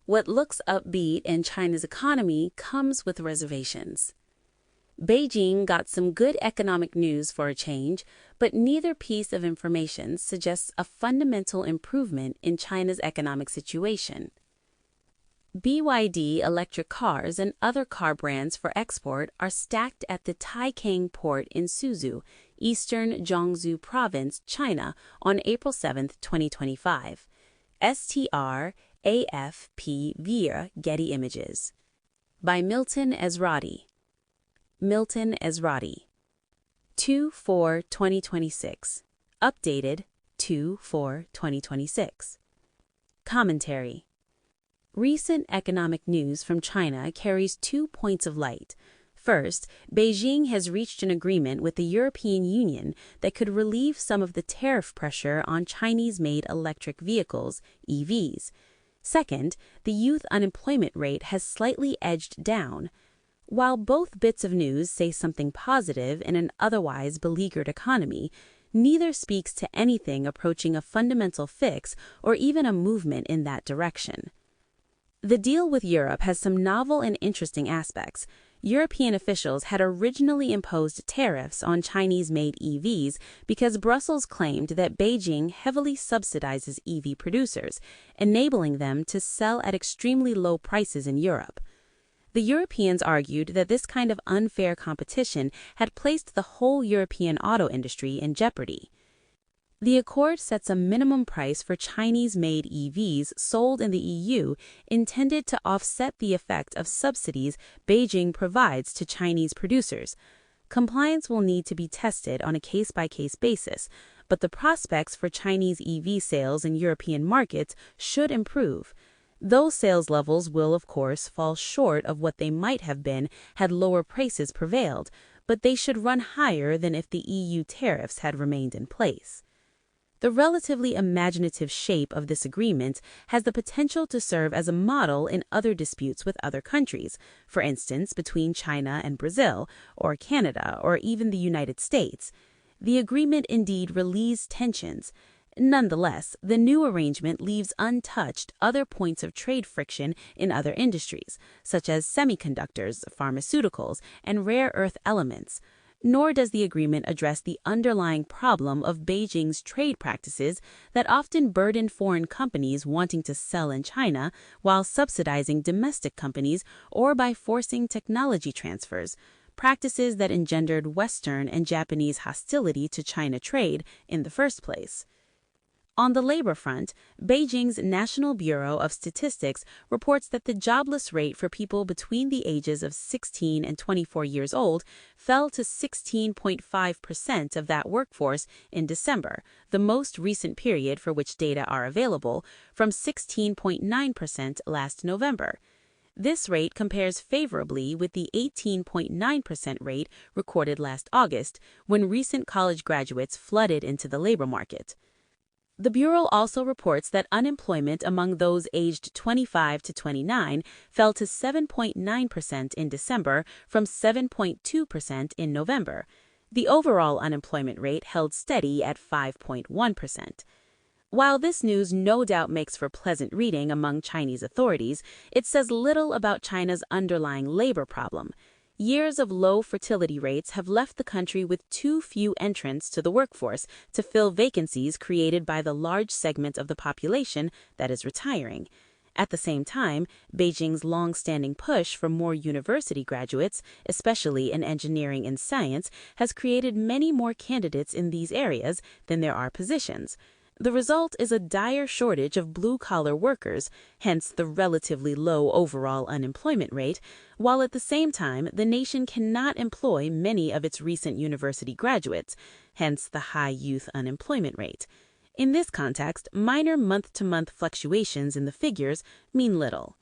What looks upbeat in China's economy comes with reservations. Beijing got some good economic news for a change, but neither piece of information suggests a fundamental improvement in China's economic situation. BYD electric cars and other car brands for export are stacked at the Taikang port in Suzhou, eastern Jiangsu province, China, on April 7, 2025. STR AFP via Getty Images. By Milton Ezrati. Milton Ezrati. 2/4/2026. Updated 2/4/2026. Commentary. Recent economic news from China carries 2 points of light. First, Beijing has reached an agreement with the European Union that could relieve some of the tariff pressure on Chinese-made electric vehicles, EVs. Second, the youth unemployment rate has slightly edged down. While both bits of news say something positive in an otherwise beleaguered economy, neither speaks to anything approaching a fundamental fix or even a movement in that direction. The deal with Europe has some novel and interesting aspects. European officials had originally imposed tariffs on Chinese-made EVs because Brussels claimed that Beijing heavily subsidizes EV producers, enabling them to sell at extremely low prices in Europe. The Europeans argued that this kind of unfair competition had placed the whole European auto industry in jeopardy. The accord sets a minimum price for Chinese-made EVs sold in the EU intended to offset the effect of subsidies Beijing provides to Chinese producers. Compliance will need to be tested on a case-by-case basis, but the prospects for Chinese EV sales in European markets should improve. Those sales levels will, of course, fall short of what they might have been had lower prices prevailed, but they should run higher than if the EU tariffs had remained in place. The relatively imaginative shape of this agreement has the potential to serve as a model in other disputes with other countries, for instance, between China and Brazil, or Canada, or even the United States. The agreement indeed relieves tensions. Nonetheless, the new arrangement leaves untouched other points of trade friction in other industries, such as semiconductors, pharmaceuticals, and rare earth elements. Nor does the agreement address the underlying problem of Beijing's trade practices that often burden foreign companies wanting to sell in China while subsidizing domestic companies or by forcing technology transfers, practices that engendered Western and Japanese hostility to China trade in the first place. On the labor front, Beijing's National Bureau of Statistics reports that the jobless rate for people between the ages of 16 and 24 years old fell to 16.5% of that workforce in December, the most recent period for which data are available, from 16.9% last November. This rate compares favorably with the 18.9% rate recorded last August, when recent college graduates flooded into the labor market. The Bureau also reports that unemployment among those aged 25 to 29 fell to 7.9% in December from 7.2% in November. The overall unemployment rate held steady at 5.1%. While this news no doubt makes for pleasant reading among Chinese authorities, it says little about China's underlying labor problem. Years of low fertility rates have left the country with too few entrants to the workforce to fill vacancies created by the large segment of the population that is retiring. At the same time, Beijing's long-standing push for more university graduates, especially in engineering and science, has created many more candidates in these areas than there are positions. The result is a dire shortage of blue-collar workers, hence the relatively low overall unemployment rate, while at the same time the nation cannot employ many of its recent university graduates, hence the high youth unemployment rate. In this context, minor month-to-month fluctuations in the figures mean little.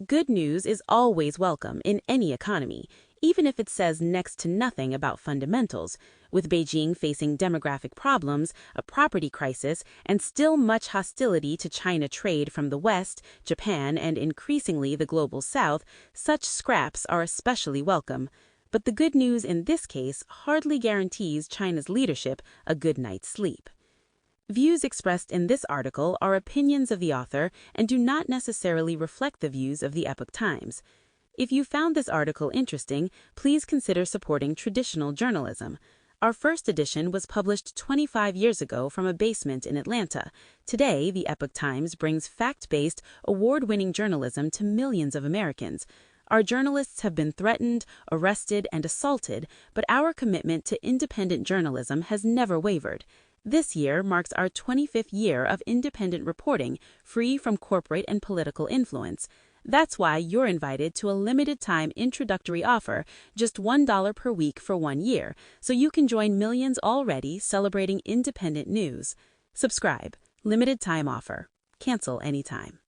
Good news is always welcome in any economy, even if it says next to nothing about fundamentals. With Beijing facing demographic problems, a property crisis, and still much hostility to China trade from the West, Japan, and increasingly the global South, such scraps are especially welcome. But the good news in this case hardly guarantees China's leadership a good night's sleep. Views expressed in this article are opinions of the author and do not necessarily reflect the views of the Epoch Times. If you found this article interesting, please consider supporting traditional journalism. Our first edition was published 25 years ago from a basement in Atlanta. Today, the Epoch Times brings fact-based, award-winning journalism to millions of Americans. Our journalists have been threatened, arrested, and assaulted, but our commitment to independent journalism has never wavered. This year marks our 25th year of independent reporting, free from corporate and political influence. That's why you're invited to a limited-time introductory offer, just $1 per week for 1 year, so you can join millions already celebrating independent news. Subscribe. Limited-time offer. Cancel anytime.